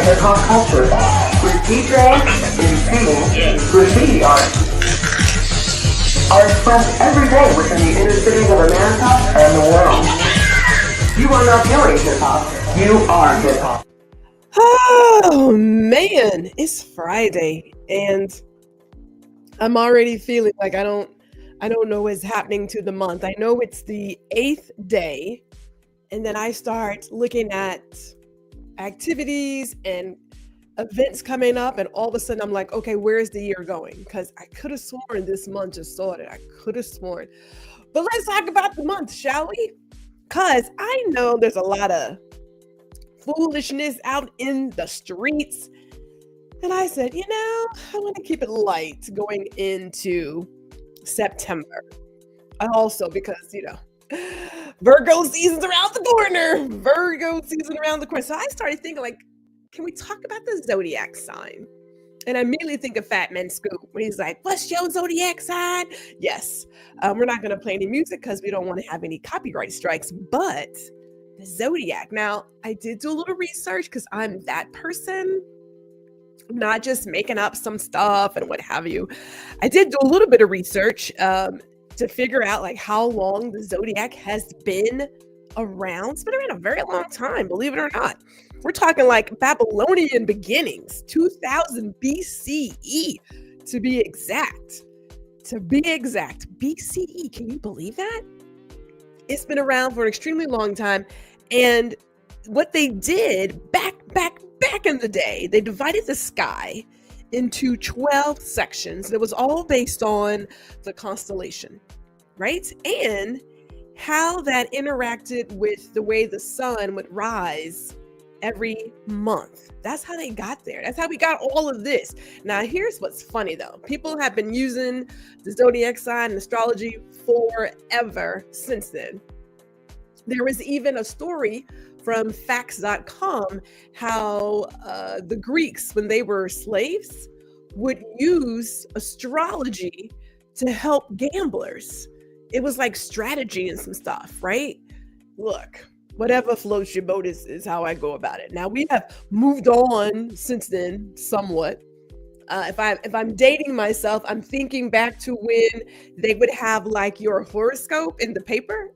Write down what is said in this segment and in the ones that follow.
hip-hop culture, with DJs and singing, graffiti art are expressed every day within the inner cities of America and the world. You are not feeling hip-hop, you are hip-hop. Oh man, it's Friday and I'm already feeling like I don't know what's happening to the month. I know it's the 8th day, and then I start looking at activities and events coming up, and all of a sudden I'm like, okay, where's the year going? Because I could have sworn this month just started. I could have sworn. But let's talk about the month, shall we? Because I know there's a lot of foolishness out in the streets. And I said, I want to keep it light going into September. Also, because, Virgo season's around the corner. So I started thinking, like, can we talk about the Zodiac sign? And I immediately think of Fat Man Scoop when he's like, what's your Zodiac sign? Yes. We're not going to play any music because we don't want to have any copyright strikes, but the Zodiac. Now, I did do a little research because I'm that person. I'm not just making up some stuff and what have you. I did do a little bit of research to figure out like how long the Zodiac has been around. It's been around a very long time, believe it or not. We're talking like Babylonian beginnings, 2000 BCE to be exact. BCE, can you believe that? It's been around for an extremely long time. And what they did back in the day, they divided the sky into 12 sections. It was all based on the constellation, right? And how that interacted with the way the sun would rise every month. That's how they got there. That's how we got all of this. Now, here's what's funny though. People have been using the Zodiac sign and astrology forever since then. There was even a story from facts.com how the Greeks, when they were slaves, would use astrology to help gamblers. It was like strategy and some stuff, right? Look, whatever floats your boat is how I go about it. Now, we have moved on since then somewhat. If I'm dating myself, I'm thinking back to when they would have like your horoscope in the paper.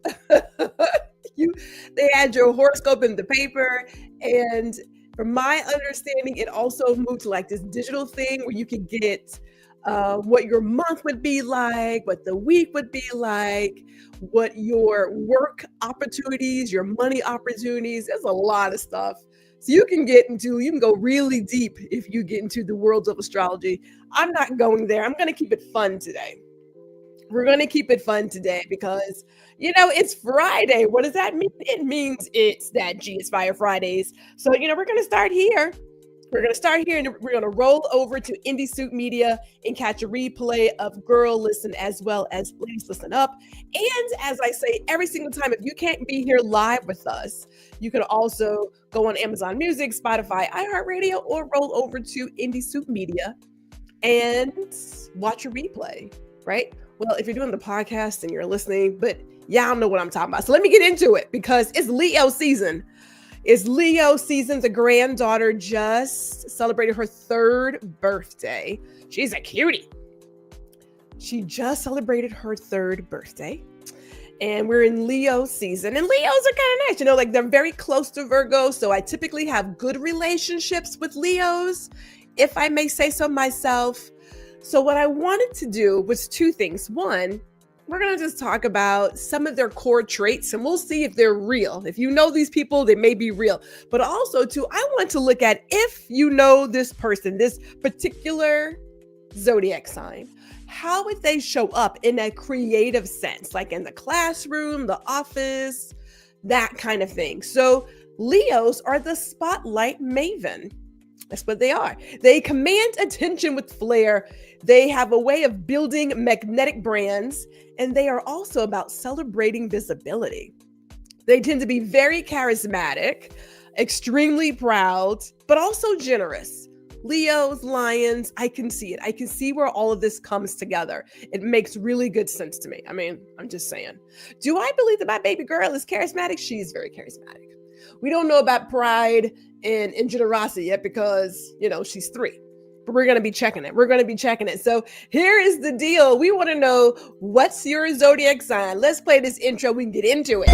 They had your horoscope in the paper, and from my understanding, it also moved to like this digital thing where you could get what your month would be like, what the week would be like, what your work opportunities, your money opportunities. There's a lot of stuff. So you can go really deep if you get into the worlds of astrology. I'm not going there. I'm going to keep it fun today. We're going to keep it fun today because, it's Friday. What does that mean? It means it's that G is Fire Fridays. So, we're going to start here. And we're going to roll over to Indie Soup Media and catch a replay of Girl Listen as well as Ladies Listen Up. And as I say every single time, if you can't be here live with us, you can also go on Amazon Music, Spotify, iHeartRadio, or roll over to Indie Soup Media and watch a replay, right? Well, if you're doing the podcast and you're listening, but y'all know what I'm talking about. So let me get into it because it's Leo season. The granddaughter just celebrated her 3rd birthday. She's a cutie. She just celebrated her 3rd birthday. And we're in Leo season. And Leos are kind of nice. Like they're very close to Virgo. So I typically have good relationships with Leos, if I may say so myself. So what I wanted to do was 2 things. One, we're going to just talk about some of their core traits and we'll see if they're real. If you know these people, they may be real. But also, too, I want to look at if you know this person, this particular Zodiac sign, how would they show up in a creative sense, like in the classroom, the office, that kind of thing. So Leos are the spotlight maven. That's what they are. They command attention with flair. They have a way of building magnetic brands, and they are also about celebrating visibility. They tend to be very charismatic, extremely proud, but also generous. Leos, Lions, I can see it. I can see where all of this comes together. It makes really good sense to me. I mean, I'm just saying. Do I believe that my baby girl is charismatic? She's very charismatic. We don't know about pride in generosity yet because, she's 3. But we're going to be checking it. So here is the deal. We want to know, what's your zodiac sign? Let's play this intro. We can get into it.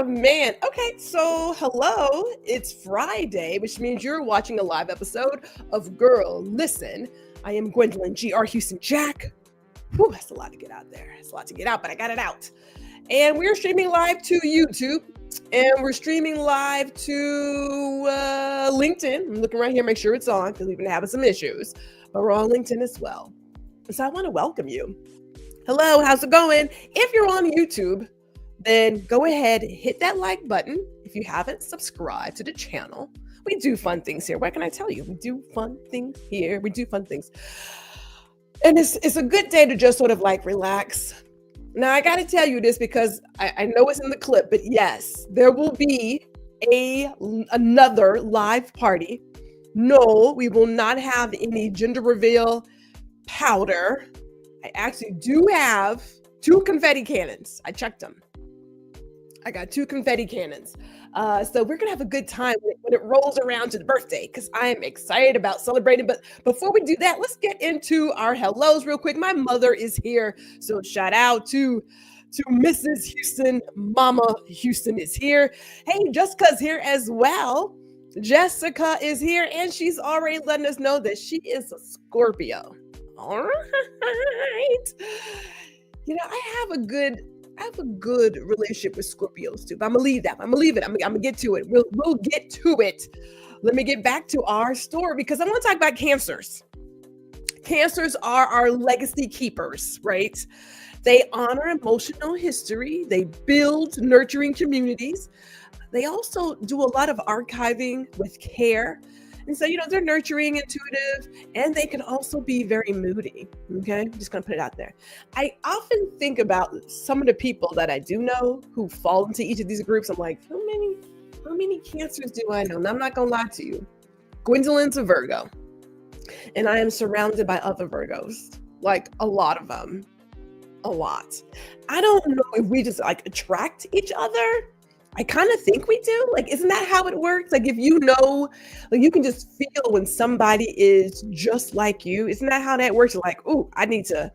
Man. Okay, so hello, it's Friday, which means you're watching a live episode of Girl Listen. I am Gwendolyn G.R. Houston Jack. Whew, that's a lot to get out there. It's a lot to get out, but I got it out. And we're streaming live to YouTube, and we're streaming live to LinkedIn. I'm looking right here, make sure it's on, because we've been having some issues, but we're on LinkedIn as well. So I want to welcome you. Hello, how's it going? If you're on YouTube, then go ahead, hit that like button. If you haven't subscribed to the channel, we do fun things here. What can I tell you? We do fun things here. We do fun things. And it's a good day to just sort of like relax. Now, I got to tell you this because I know it's in the clip, but yes, there will be another live party. No, we will not have any gender reveal powder. I actually do have 2 confetti cannons. I checked them. I got 2 confetti cannons. So we're going to have a good time when it rolls around to the birthday, because I am excited about celebrating. But before we do that, let's get into our hellos real quick. My mother is here. So shout out to Mrs. Houston. Mama Houston is here. Hey, Jessica's here as well. Jessica is here, and she's already letting us know that she is a Scorpio. All right. I have a good relationship with Scorpios too, but I'm gonna leave that. I'm gonna get to it. We'll get to it. Let me get back to our story, because I want to talk about Cancers. Cancers are our legacy keepers, right? They honor emotional history. They build nurturing communities. They also do a lot of archiving with care. And so, they're nurturing, intuitive, and they can also be very moody. Okay, I'm just going to put it out there. I often think about some of the people that I do know who fall into each of these groups. I'm like, how many Cancers do I know? And I'm not going to lie to you. Gwendolyn's a Virgo, and I am surrounded by other Virgos, like a lot of them, a lot. I don't know if we just like attract each other. I kind of think we do. Like, isn't that how it works? Like, if you can just feel when somebody is just like you. Isn't that how that works? You're like, ooh, I need to,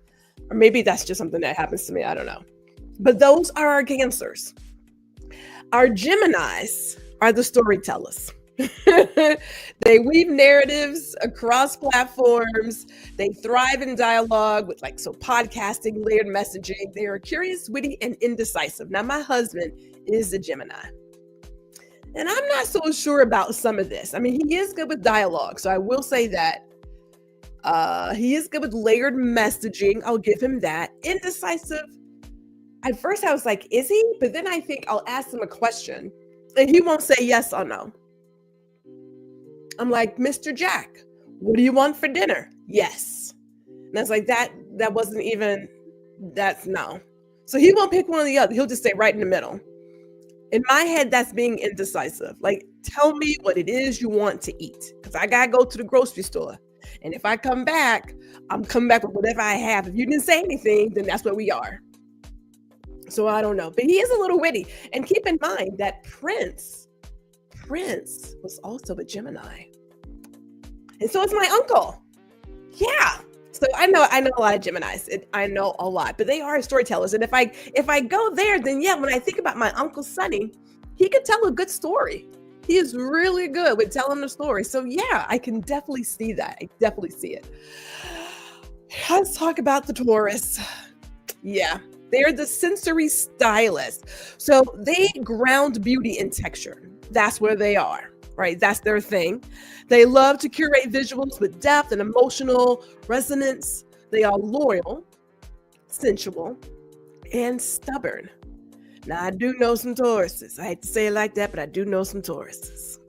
or maybe that's just something that happens to me. I don't know. But those are our Cancers. Our Geminis are the storytellers. They weave narratives across platforms. They thrive in dialogue with podcasting, layered messaging. They are curious, witty, and indecisive. Now, my husband is a Gemini, and I'm not so sure about some of this. I mean, he is good with dialogue, so I will say that. He is good with layered messaging. I'll give him that. Indecisive. At first, I was like, is he? But then I think I'll ask him a question, and he won't say yes or no. I'm like, Mr. Jack, what do you want for dinner? Yes. And I was like, that's no. So he won't pick one or the other. He'll just stay right in the middle. In my head, that's being indecisive. Like, tell me what it is you want to eat, because I got to go to the grocery store. And if I come back, I'm coming back with whatever I have. If you didn't say anything, then that's where we are. So I don't know. But he is a little witty. And keep in mind that Prince was also a Gemini. And so is my uncle. Yeah. So I know a lot of Geminis. I know a lot, but they are storytellers. And if I go there, then yeah, when I think about my Uncle Sonny, he could tell a good story. He is really good with telling the story. So yeah, I can definitely see that. I definitely see it. Let's talk about the Taurus. Yeah, they're the sensory stylists. So they ground beauty in texture. That's where they are, right? That's their thing. They love to curate visuals with depth and emotional resonance. They are loyal, sensual, and stubborn. Now, I do know some Tauruses. I hate to say it like that, but I do know some Tauruses.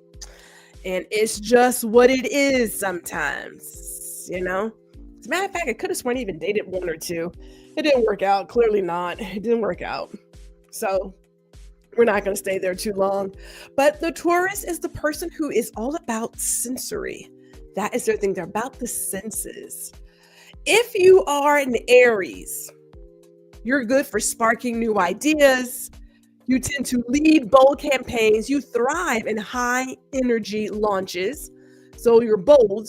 And it's just what it is sometimes, you know? As a matter of fact, I could have sworn I even dated one or two. It didn't work out. Clearly not. It didn't work out. So we're not going to stay there too long. But the Taurus is the person who is all about sensory. That is their thing. They're about the senses. If you are an Aries, you're good for sparking new ideas. You tend to lead bold campaigns. You thrive in high energy launches. So you're bold,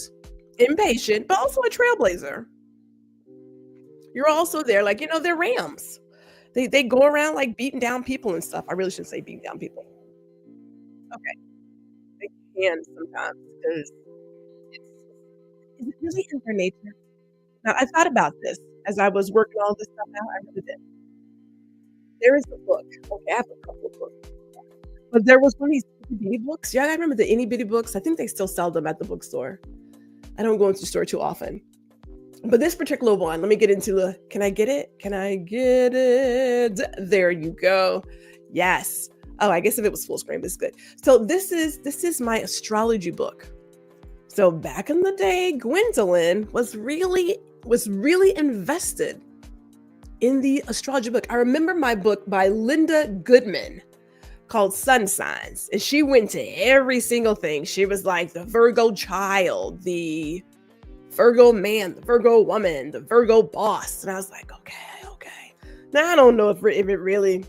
impatient, but also a trailblazer. You're also there, like, they're rams. They go around like beating down people and stuff. I really shouldn't say beating down people. Okay. They can sometimes because is it really in their nature? Now, I thought about this as I was working all this stuff out. I really did. There is a book. Okay, I have a couple of books. But there was one of these itty bitty books. Yeah, I remember the itty bitty books. I think they still sell them at the bookstore. I don't go into the store too often. But this particular one, let me get into can I get it? Can I get it? There you go. Yes. Oh, I guess if it was full screen, it's good. So this is my astrology book. So back in the day, Gwendolyn was really invested in the astrology book. I remember my book by Linda Goodman called Sun Signs. And she went to every single thing. She was like the Virgo child, the Virgo man, the Virgo woman, the Virgo boss. And I was like, okay. Now, I don't know if it really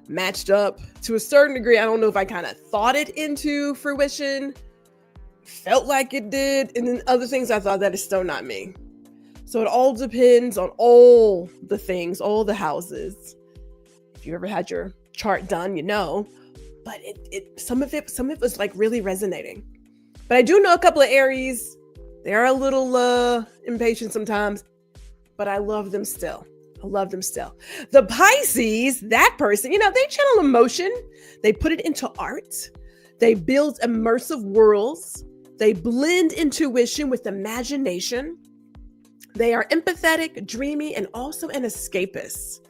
matched up to a certain degree. I don't know if I kind of thought it into fruition, felt like it did. And then other things I thought that is still not me. So it all depends on all the things, all the houses. If you ever had your chart done, but some of it was like really resonating. But I do know a couple of Aries. They are a little impatient sometimes, but I love them still. The Pisces, that person, they channel emotion. They put it into art. They build immersive worlds. They blend intuition with imagination. They are empathetic, dreamy, and also an escapist.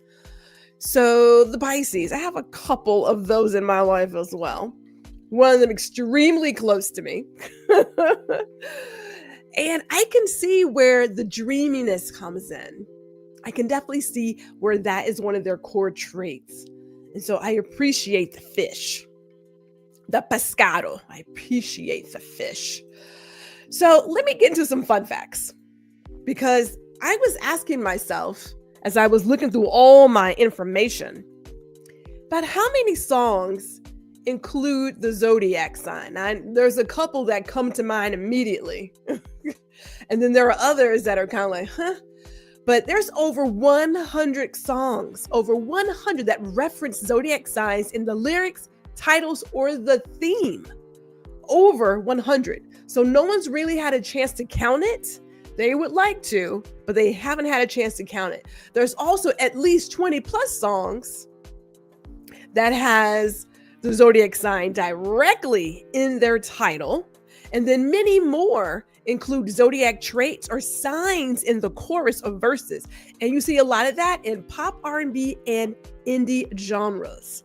So the Pisces, I have a couple of those in my life as well. One of them extremely close to me. And I can see where the dreaminess comes in. I can definitely see where that is one of their core traits. And so I appreciate the fish, the pescado. I appreciate the fish. So let me get into some fun facts, because I was asking myself as I was looking through all my information about how many songs include the Zodiac sign. Now, there's a couple that come to mind immediately. And then there are others that are kind of like, huh? But there's over 100 songs, over 100 that reference Zodiac signs in the lyrics, titles, or the theme. Over 100. So no one's really had a chance to count it. They would like to, but they haven't had a chance to count it. There's also at least 20 plus songs that has the Zodiac sign directly in their title. And then many more include Zodiac traits or signs in the chorus of verses. And you see a lot of that in pop, R&B, and indie genres.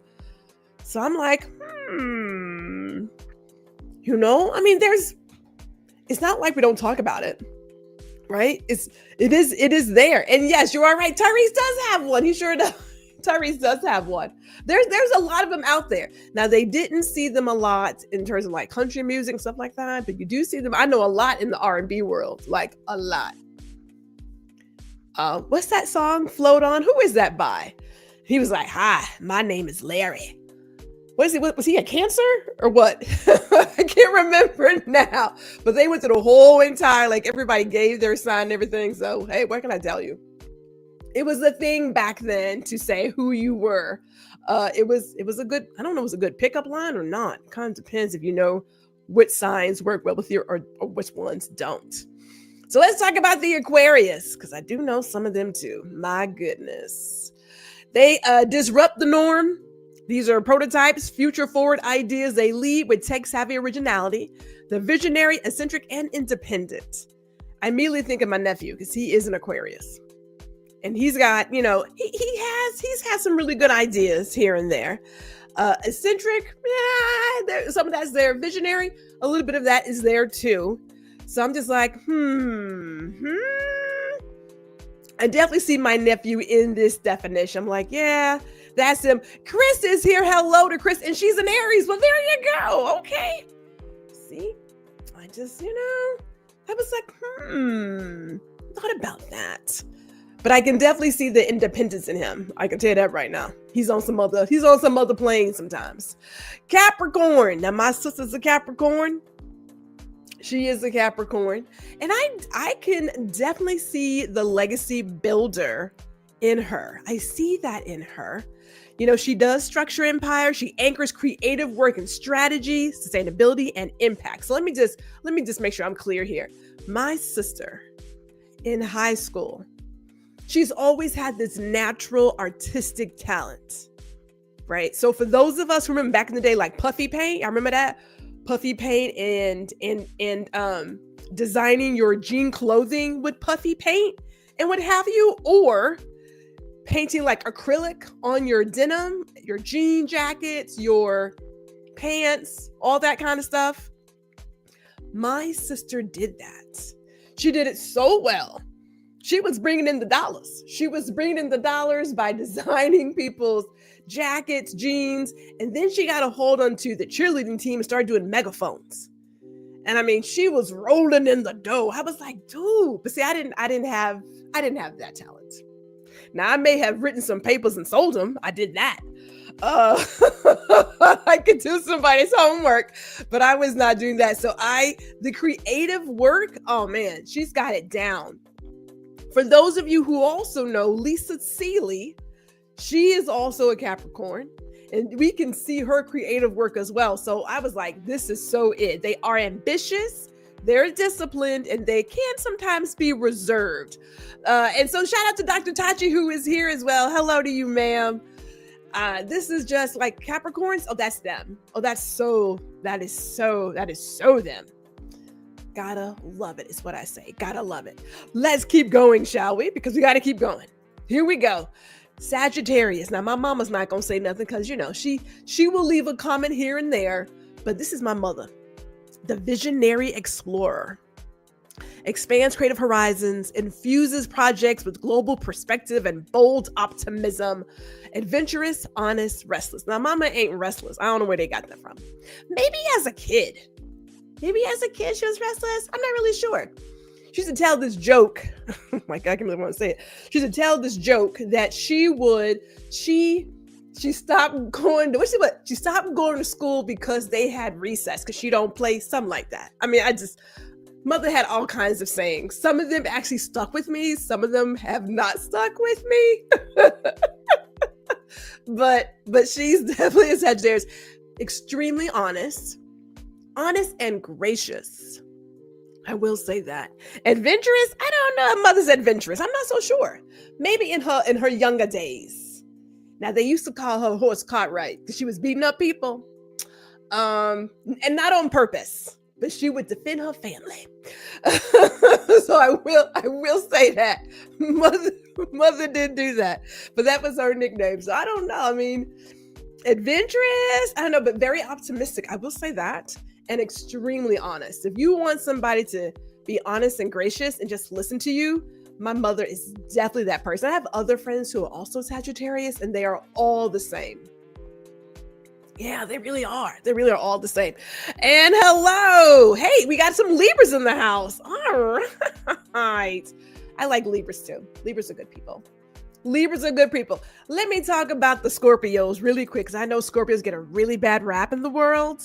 So I'm like, it's not like we don't talk about it, right? It is there. And yes, you are right. Tyrese does have one. He sure does. Tyrese does have one. There's a lot of them out there. Now, they didn't see them a lot in terms of like country music and stuff like that, but you do see them. I know a lot in the R&B world, like a lot. What's that song, Float On? Who is that by? He was like, hi, my name is Larry. Was he a Cancer or what? I can't remember now, but they went through the whole entire, like everybody gave their sign and everything. So, hey, what can I tell you? It was a thing back then to say who you were. It was a good, I don't know if it was a good pickup line or not. It kind of depends if you know which signs work well with you or which ones don't. So let's talk about the Aquarius, because I do know some of them too. My goodness. They disrupt the norm. These are prototypes, future forward ideas. They lead with tech-savvy originality. They're visionary, eccentric, and independent. I immediately think of my nephew because he is an Aquarius. And he's got, he he's had some really good ideas here and there. Eccentric, yeah, some of that's there. Visionary, a little bit of that is there too. So I'm just like, I definitely see my nephew in this definition. I'm like, yeah, that's him. Chris is here. Hello to Chris. And she's an Aries. Well, there you go. Okay. See, I just, I was like, thought about that. But I can definitely see the independence in him. I can tell you that right now. He's on some other plane sometimes. Capricorn. Now, my sister's a Capricorn. She is a Capricorn. And I can definitely see the legacy builder in her. I see that in her. She does structure empire. She anchors creative work and strategy, sustainability, and impact. So let me just make sure I'm clear here. My sister in high school, she's always had this natural artistic talent, right? So for those of us who remember back in the day, like puffy paint, I remember that. Puffy paint and designing your jean clothing with puffy paint and what have you, or painting like acrylic on your denim, your jean jackets, your pants, all that kind of stuff. My sister did that. She did it so well. She was bringing in the dollars. She was bringing in the dollars by designing people's jackets, jeans, and then she got a hold onto the cheerleading team and started doing megaphones. And I mean, she was rolling in the dough. I was like, dude, but see, I didn't have that talent. Now I may have written some papers and sold them. I did that. I could do somebody's homework, but I was not doing that. So the creative work, oh man, she's got it down. For those of you who also know Lisa Seeley, she is also a Capricorn, and we can see her creative work as well. So I was like, this is so it. They are ambitious, they're disciplined, and they can sometimes be reserved. And so shout out to Dr. Tachi, who is here as well. Hello to you, ma'am. This is just like Capricorns. Oh, that's them. Oh, that is so them. Gotta love it is what I say. Gotta love it. Let's keep going, shall we? Because we got to keep going. Here we go. Sagittarius. Now, my mama's not going to say nothing because, she will leave a comment here and there. But this is my mother. The visionary explorer. Expands creative horizons, infuses projects with global perspective and bold optimism. Adventurous, honest, restless. Now, mama ain't restless. I don't know where they got that from. Maybe as a kid she was restless. I'm not really sure. She used to tell this joke. Oh my God, I can't really want to say it. She used to tell this joke that she stopped going to school because they had recess because she don't play, something like that. I mean, mother had all kinds of sayings. Some of them actually stuck with me. Some of them have not stuck with me. But she's definitely a Sagittarius. Extremely honest and gracious. I will say that. Adventurous? I don't know if mother's adventurous. I'm not so sure. Maybe in her younger days. Now, they used to call her horse Cartwright because she was beating up people. And not on purpose, but she would defend her family. So I will say that. Mother did do that. But that was her nickname. So I don't know. I mean, adventurous, I don't know, but very optimistic. I will say that. And extremely honest. If you want somebody to be honest and gracious and just listen to you, my mother is definitely that person. I have other friends who are also Sagittarius, and they are all the same. Yeah, they really are. They really are all the same. And hello. Hey, we got some Libras in the house. All right. I like Libras too. Libras are good people. Let me talk about the Scorpios really quick, because I know Scorpios get a really bad rap in the world.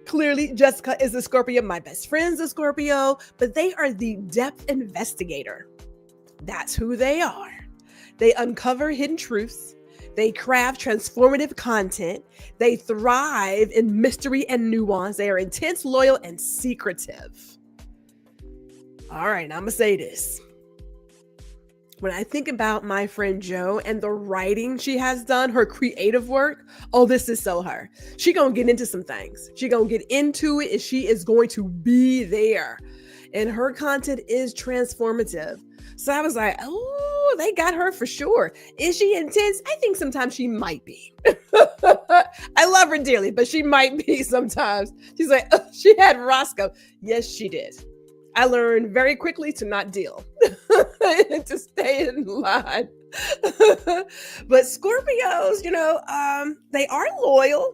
Clearly, Jessica is a Scorpio. My best friend's a Scorpio, but they are the depth investigator. That's who they are. They uncover hidden truths. They craft transformative content. They thrive in mystery and nuance. They are intense, loyal, and secretive. All right, I'm going to say this. When I think about my friend Jo and the writing she has done, her creative work, oh, this is so her. She gonna get into some things. She gonna get into it, and she is going to be there. and her content is transformative. So I was like, oh, they got her for sure. Is she intense? I think sometimes she might be. I love her dearly, but she might be sometimes. She's like, oh, she had Roscoe. Yes, she did. I learned very quickly to not deal, to stay in line. But Scorpios, they are loyal,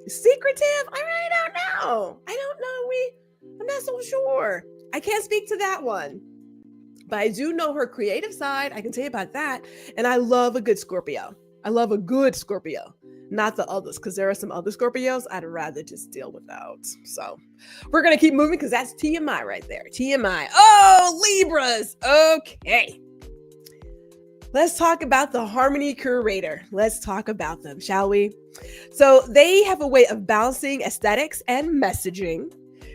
secretive. I really don't know. I'm not so sure. I can't speak to that one. But I do know her creative side. I can tell you about that. And I love a good Scorpio. I love a good Scorpio, not the others, because there are some other Scorpios I'd rather just deal without. So we're going to keep moving because that's TMI right there. TMI. Oh, Libras. Okay. Let's talk about the Harmony Curator. Let's talk about them, shall we? So they have a way of balancing aesthetics and messaging.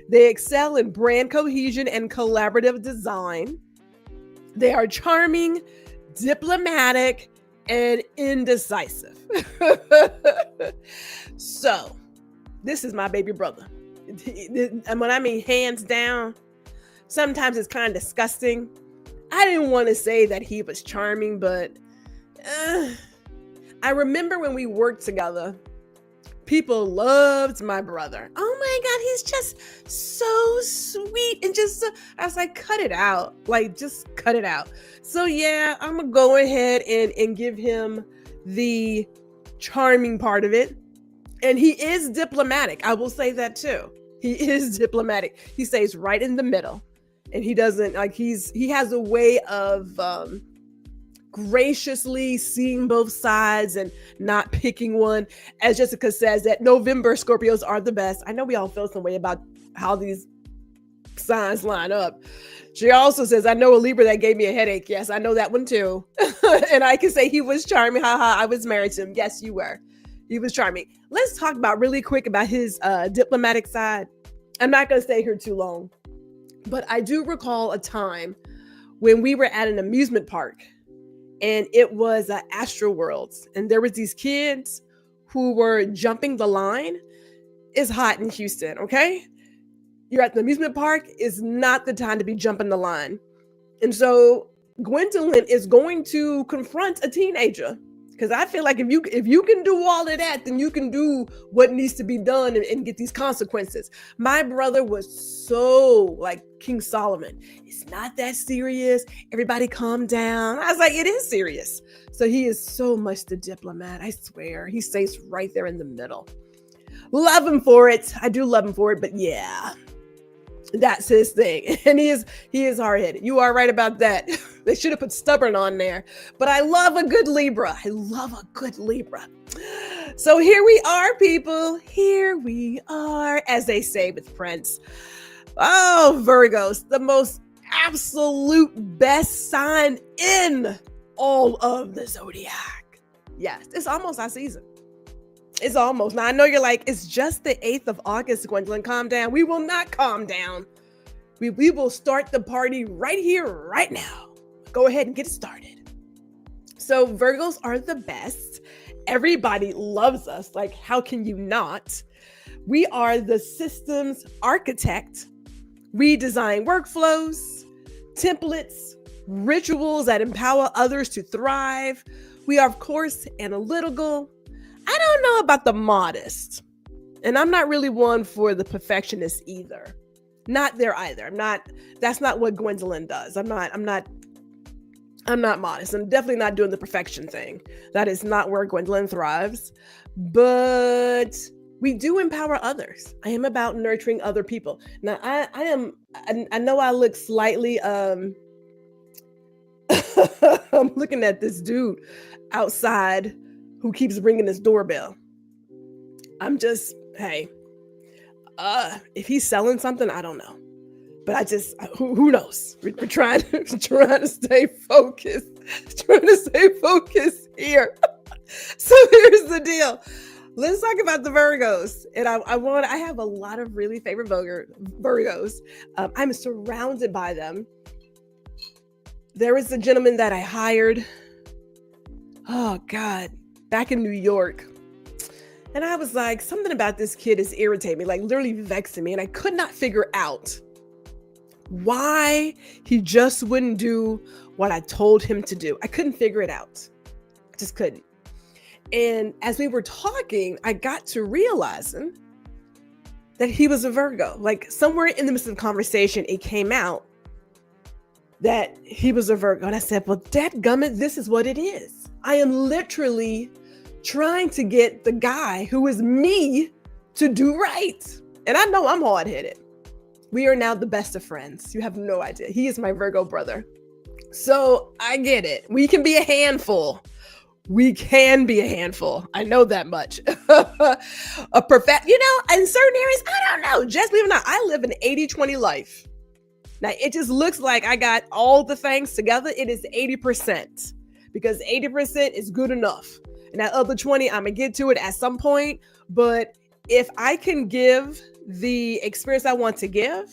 They excel in brand cohesion and collaborative design. They are charming, diplomatic, and indecisive. So, this is my baby brother. And when I mean hands down, sometimes it's kind of disgusting. I didn't want to say that he was charming, but I remember when we worked together, people loved my brother. Oh my God, he's just so sweet. And I was like, cut it out. Like, just cut it out. So yeah, I'm going to go ahead and give him the charming part of it. And he is diplomatic. I will say that too. He is diplomatic. He stays right in the middle. And he doesn't, he has a way of graciously seeing both sides and not picking one. As Jessica says, that November Scorpios are the best. I know we all feel some way about how these signs line up. She also says, I know a Libra that gave me a headache. Yes, I know that one too. And I can say he was charming. Haha, I was married to him. Yes, you were. He was charming. Let's talk about really quick about his diplomatic side. I'm not going to stay here too long, but I do recall a time when we were at an amusement park. And it was Astroworlds. And there was these kids who were jumping the line. It's hot in Houston, okay? You're at the amusement park. It's not the time to be jumping the line. And so Gwendolyn is going to confront a teenager. Because I feel like if you can do all of that, then you can do what needs to be done and get these consequences. My brother was so like King Solomon. It's not that serious. Everybody calm down. I was like, it is serious. So he is so much the diplomat. I swear. He stays right there in the middle. Love him for it. I do love him for it. But yeah, that's his thing. And he is hard-headed. You are right about that. They should have put stubborn on there. But I love a good Libra. I love a good Libra. So here we are, people. Here we are, as they say with Prince. Oh, Virgos, the most absolute best sign in all of the Zodiac. Yes, it's almost our season. It's almost. Now, I know you're like, it's just the 8th of August, Gwendolyn. Calm down. We will not calm down. We will start the party right here, right now. Go ahead and get started. So Virgos are the best. Everybody loves us. Like, how can you not? We are the systems architect. We design workflows, templates, rituals that empower others to thrive. We are, of course, analytical. I don't know about the modest. And I'm not really one for the perfectionist either. Not there either. That's not what Gwendolyn does. I'm not modest. I'm definitely not doing the perfection thing. That is not where Gwendolyn thrives. But we do empower others. I am about nurturing other people. Now, I know I look slightly, I'm looking at this dude outside who keeps ringing his doorbell. I'm just, hey, if he's selling something, I don't know. But who knows? We're trying to stay focused. Trying to stay focused here. So here's the deal. Let's talk about the Virgos. And I have a lot of really favorite Virgos. I'm surrounded by them. There was a gentleman that I hired. Oh God, back in New York. And I was like, something about this kid is irritating me, like literally vexing me. And I could not figure out why he just wouldn't do what I told him to do. I couldn't figure it out. I just couldn't. And as we were talking, I got to realizing that he was a Virgo. Like somewhere in the midst of the conversation, it came out that he was a Virgo. And I said, well, dadgummit, this is what it is. I am literally trying to get the guy who is me to do right. And I know I'm hard-headed. We are now the best of friends. You have no idea. He is my Virgo brother. So I get it. We can be a handful. We can be a handful. I know that much. In certain areas, I don't know. Just believe it or not, I live an 80-20 life. Now, it just looks like I got all the things together. It is 80% because 80% is good enough. And that other 20, I'm going to get to it at some point. But if I can give the experience I want to give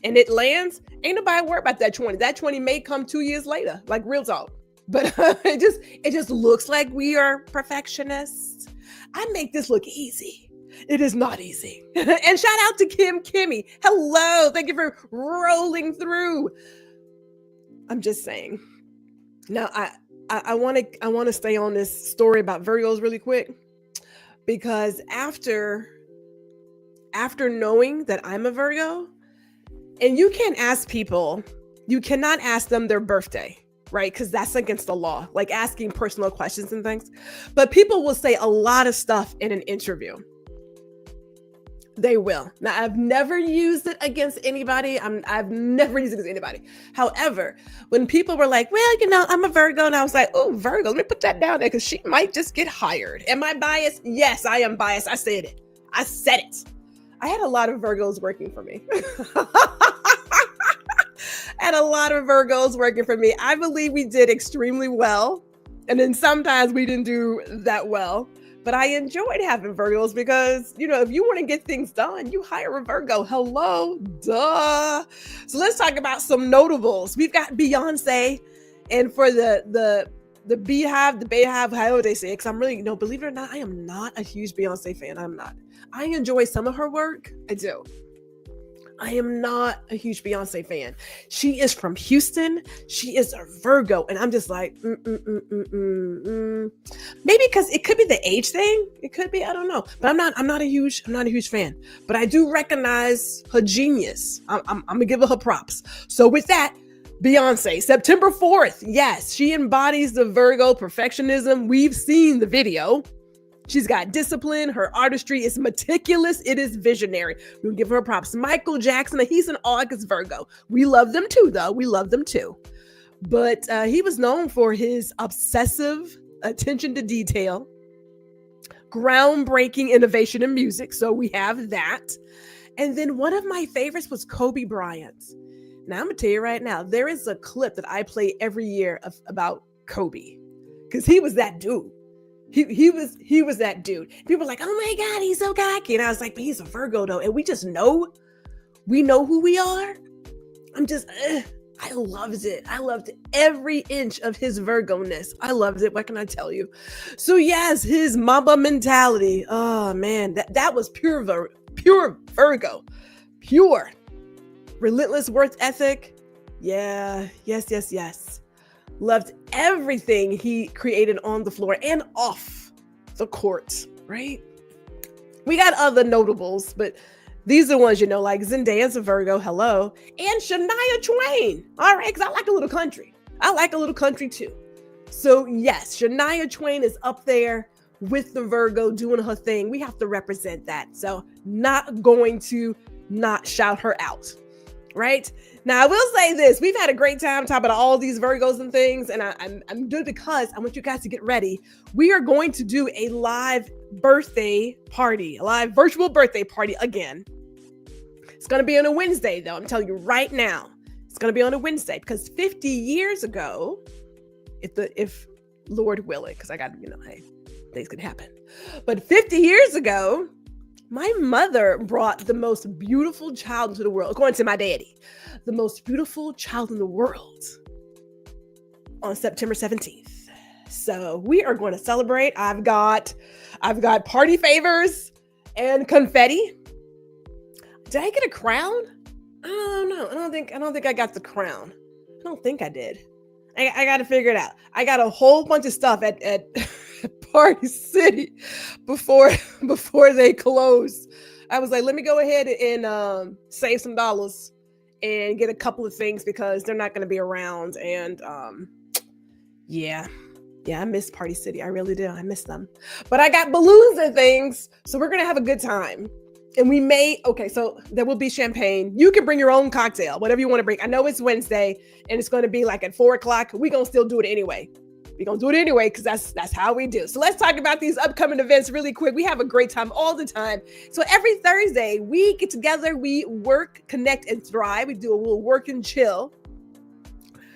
and it lands, ain't nobody worried about that 20. That 20 may come 2 years later, like real talk. But it just looks like we are perfectionists. I make this look easy. It is not easy. And shout out to Kimmy. Hello. Thank you for rolling through. I'm just saying. Now, I want to stay on this story about Virgos really quick, because after knowing that I'm a Virgo, and you can't ask people, you cannot ask them their birthday. Right? Because that's against the law, like asking personal questions and things. But people will say a lot of stuff in an interview. They will. Now, I've never used it against anybody. I've never used it against anybody. However, when people were like, well, I'm a Virgo. And I was like, oh, Virgo, let me put that down there because she might just get hired. Am I biased? Yes, I am biased. I said it. I had a lot of Virgos working for me. And a lot of Virgos working for me. I believe we did extremely well. And then sometimes we didn't do that well. But I enjoyed having Virgos because, if you want to get things done, you hire a Virgo. Hello, duh. So let's talk about some notables. We've got Beyonce. And for the Bayhive, however they say it, because I'm really, believe it or not, I am not a huge Beyonce fan. I'm not. I enjoy some of her work. I do. I am not a huge Beyonce fan. She is from Houston. She is a Virgo. And I'm just like, Maybe because it could be the age thing. It could be, I don't know. But I'm not a huge fan. But I do recognize her genius. I'm gonna give her props. So with that, Beyonce, September 4th. Yes, she embodies the Virgo perfectionism. We've seen the video. She's got discipline. Her artistry is meticulous. It is visionary. We'll give her props. Michael Jackson, he's an August Virgo. We love them too, though. We love them too. But he was known for his obsessive attention to detail, groundbreaking innovation in music. So we have that. And then one of my favorites was Kobe Bryant. Now, I'm going to tell you right now, there is a clip that I play every year about Kobe because he was that dude. He was that dude. People were like, oh my God, he's so cocky. And I was like, but he's a Virgo though. And we know who we are. I loved it. I loved every inch of his Virgo-ness. I loved it. What can I tell you? So yes, his Mamba mentality. Oh man, that was pure Virgo, pure relentless work ethic. Yeah. Yes. Loved everything he created on the floor and off the court, right? We got other notables, but these are ones, like Zendaya's a Virgo, hello, and Shania Twain, all right, because I like a little country. I like a little country too. So yes, Shania Twain is up there with the Virgo doing her thing. We have to represent that. So not going to not shout her out. Right now, I will say this: we've had a great time talking about all these Virgos and things, and I'm good because I want you guys to get ready. We are going to do a live birthday party, a live virtual birthday party again. It's going to be on a Wednesday, though. I'm telling you right now, it's going to be on a Wednesday because 50 years ago, if Lord willing, because I got hey, things can happen, but 50 years ago. My mother brought the most beautiful child into the world, according to my daddy, the most beautiful child in the world on September 17th. So we are going to celebrate. I've got party favors and confetti. Did I get a crown? don't know. I don't think I got the crown. I don't think I did. I got to figure it out. I got a whole bunch of stuff at Party City before they closed. I was like, let me go ahead and save some dollars and get a couple of things because they're not going to be around. And yeah, I miss Party City. I really do. I miss them. But I got balloons and things, so we're going to have a good time. And so there will be champagne. You can bring your own cocktail, whatever you want to bring. I know it's Wednesday and it's going to be like at 4:00. We're going to still do it anyway. We're going to do it anyway because that's how we do. So let's talk about these upcoming events really quick. We have a great time all the time. So every Thursday, we get together, we work, connect, and thrive. We do a little work and chill.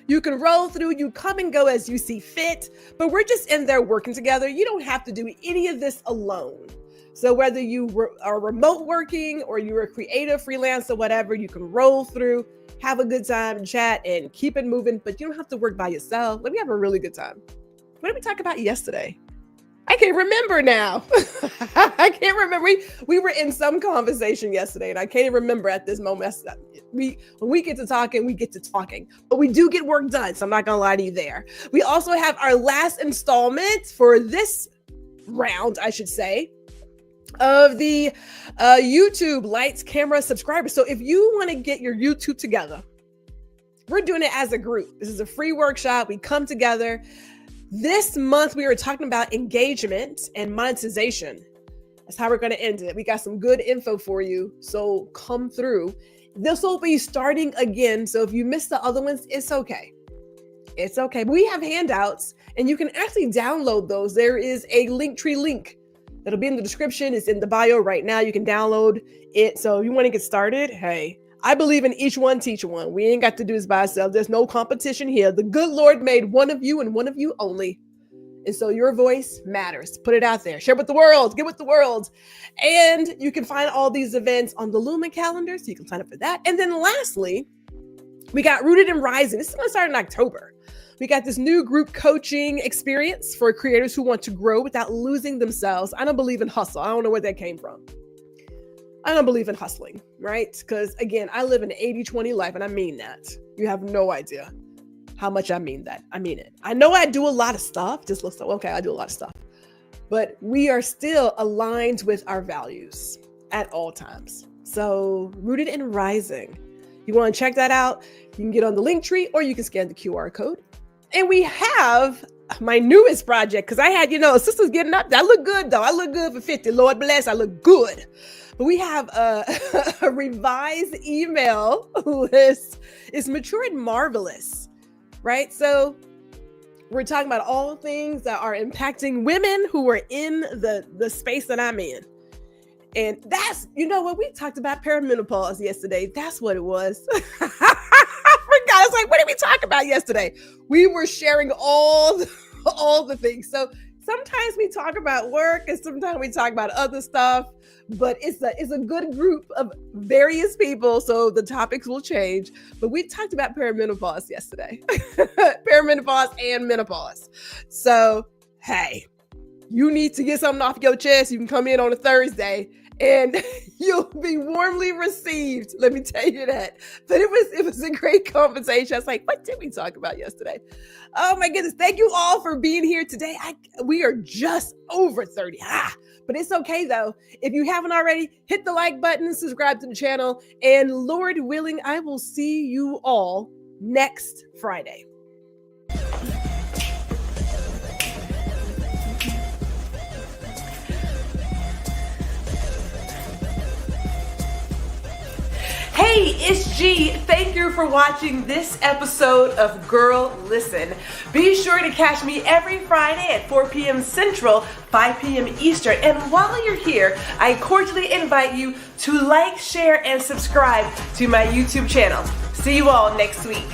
You can roll through, you come and go as you see fit, but we're just in there working together. You don't have to do any of this alone. So whether you are remote working or you're a creative freelancer, whatever, you can roll through, have a good time, chat, and keep it moving, but you don't have to work by yourself. Let me have a really good time. What did we talk about yesterday? I can't remember now. I can't remember. We were in some conversation yesterday, and I can't remember at this moment. When we get to talking, we get to talking. But we do get work done, so I'm not going to lie to you there. We also have our last installment for this round, I should say, of the YouTube Lights, Camera, Subscribers. So if you want to get your YouTube together, we're doing it as a group. This is a free workshop. We come together. This month, we were talking about engagement and monetization. That's how we're going to end it. We got some good info for you. So come through. This will be starting again. So if you missed the other ones, it's okay. It's okay. But we have handouts and you can actually download those. There is a Linktree link that'll be in the description. It's in the bio right now. You can download it. So if you want to get started, hey, I believe in each one, teach one. We ain't got to do this by ourselves. There's no competition here. The good Lord made one of you and one of you only. And so your voice matters. Put it out there. Share with the world. Get with the world. And you can find all these events on the Lumen calendar, so you can sign up for that. And then lastly, we got Rooted and Rising. This is going to start in October. We got this new group coaching experience for creators who want to grow without losing themselves. I don't believe in hustle. I don't know where that came from. I don't believe in hustling, right? Because again, I live an 80-20 life, and I mean that. You have no idea how much I mean that. I mean it. I know I do a lot of stuff. Just looks like, okay, I do a lot of stuff. But we are still aligned with our values at all times. So Rooted and Rising. You want to check that out? You can get on the Linktree or you can scan the QR code. And we have my newest project, because I had, sisters getting up. I look good, though. I look good for 50. Lord bless, I look good. But we have a revised email list. It's mature and marvelous, right? So we're talking about all things that are impacting women who are in the space that I'm in. And that's, what we talked about perimenopause yesterday. That's what it was. I was like, what did we talk about yesterday? We were sharing all the things. So sometimes we talk about work and sometimes we talk about other stuff, but it's a good group of various people. So the topics will change, but we talked about perimenopause yesterday, perimenopause and menopause. So, hey, you need to get something off your chest. You can come in on a Thursday and you'll be warmly received. Let me tell you that. But it was a great conversation. I was like, what did we talk about yesterday? Oh my goodness. Thank you all for being here today. We are just over 30. But it's okay though. If you haven't already, hit the like button and subscribe to the channel. And Lord willing, I will see you all next Friday. Hey, it's G. Thank you for watching this episode of Girl Listen. Be sure to catch me every Friday at 4 p.m. Central, 5 p.m. Eastern. And while you're here, I cordially invite you to like, share, and subscribe to my YouTube channel. See you all next week.